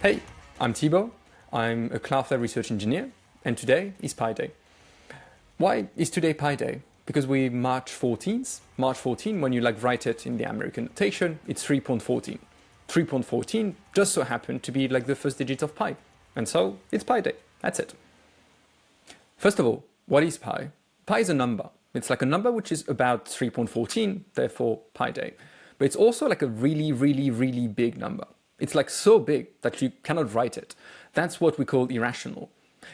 Hey, I'm Thibault. I'm a Cloudflare research engineer, and today is Pi Day. Why is today Pi Day? Because we March 14th. March 14, when you write it in the American notation, it's 3.14. 3.14 just so happened to be the first digit of pi. And so it's Pi Day. That's it. First of all, what is pi? Pi is a number. It's a number which is about 3.14, therefore Pi Day. But it's also a really, really, really big number. It's so big that you cannot write it. That's what we call irrational.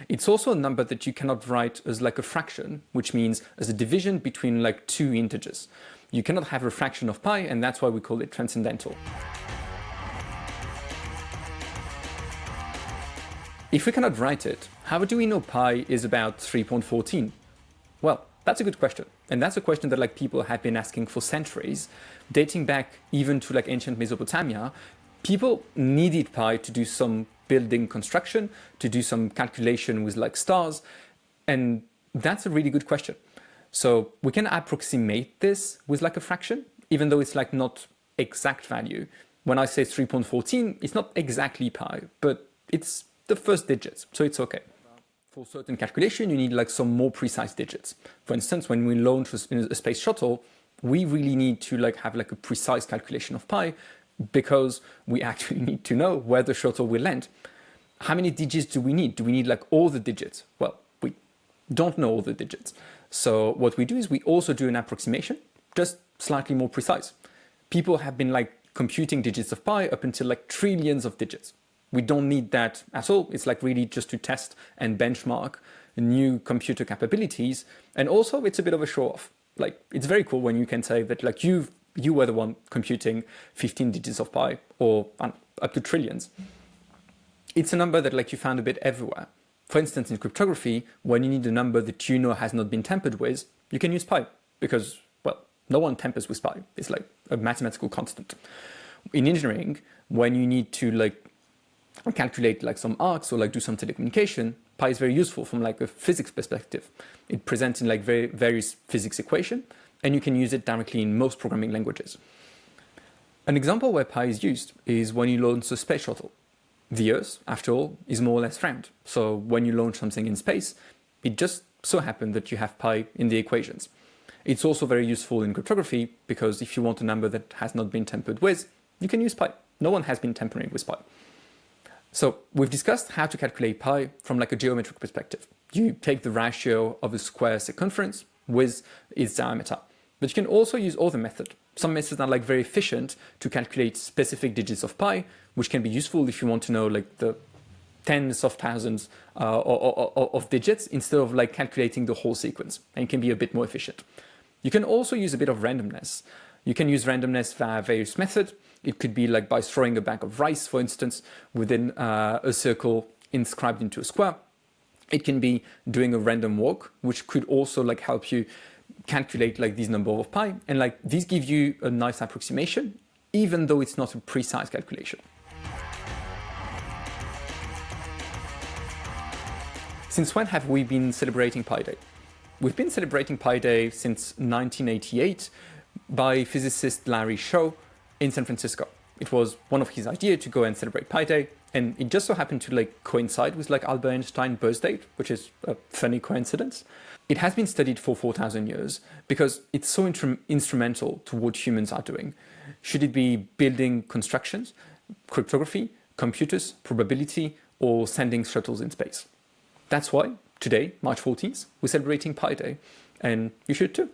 It's also a number that you cannot write as a fraction, which means as a division between two integers. You cannot have a fraction of pi, and that's why we call it transcendental. If we cannot write it, how do we know pi is about 3.14? Well, that's a good question. And that's a question that people have been asking for centuries, dating back even to ancient Mesopotamia. People needed pi to do some building construction, to do some calculation with stars. And that's a really good question. So we can approximate this with a fraction, even though it's not exact value. When I say 3.14, it's not exactly pi, but it's the first digits, so it's okay. For certain calculation, you need some more precise digits. For instance, when we launch a space shuttle, we really need to have a precise calculation of pi, because we actually need to know where the shuttle will land. How many digits do we need? Do we need all the digits? Well, we don't know all the digits. So what we do is we also do an approximation, just slightly more precise. People have been computing digits of pi up until trillions of digits. We don't need that at all. It's really just to test and benchmark new computer capabilities. And also it's a bit of a show off. It's very cool when you can say that you were the one computing 15 digits of pi, or up to trillions. It's a number that you found a bit everywhere. For instance, in cryptography, when you need a number that has not been tampered with, you can use pi, because, well, no one tampers with pi. It's a mathematical constant. In engineering, when you need to calculate some arcs or do some telecommunication, pi is very useful from a physics perspective. It presents in various physics equation, and you can use it directly in most programming languages. An example where pi is used is when you launch a space shuttle. The Earth, after all, is more or less round. So when you launch something in space, it just so happens that you have pi in the equations. It's also very useful in cryptography, because if you want a number that has not been tampered with, you can use pi. No one has been tampering with pi. So we've discussed how to calculate pi from a geometric perspective. You take the ratio of a square circumference with its diameter. But you can also use other methods. Some methods are very efficient to calculate specific digits of pi, which can be useful if you want to know the tens of thousands of digits instead of calculating the whole sequence, and it can be a bit more efficient. You can also use a bit of randomness. You can use randomness via various methods. It could be by throwing a bag of rice, for instance, within a circle inscribed into a square. It can be doing a random walk, which could also help you calculate this number of pi, and these give you a nice approximation, even though it's not a precise calculation. Since when have we been celebrating Pi Day? We've been celebrating Pi Day since 1988 by physicist Larry Shaw in San Francisco. It was one of his ideas to go and celebrate Pi Day, and it just so happened to coincide with Albert Einstein's birth date, which is a funny coincidence. It has been studied for 4,000 years because it's so instrumental to what humans are doing. Should it be building constructions, cryptography, computers, probability, or sending shuttles in space? That's why today, March 14th, we're celebrating Pi Day, and you should too.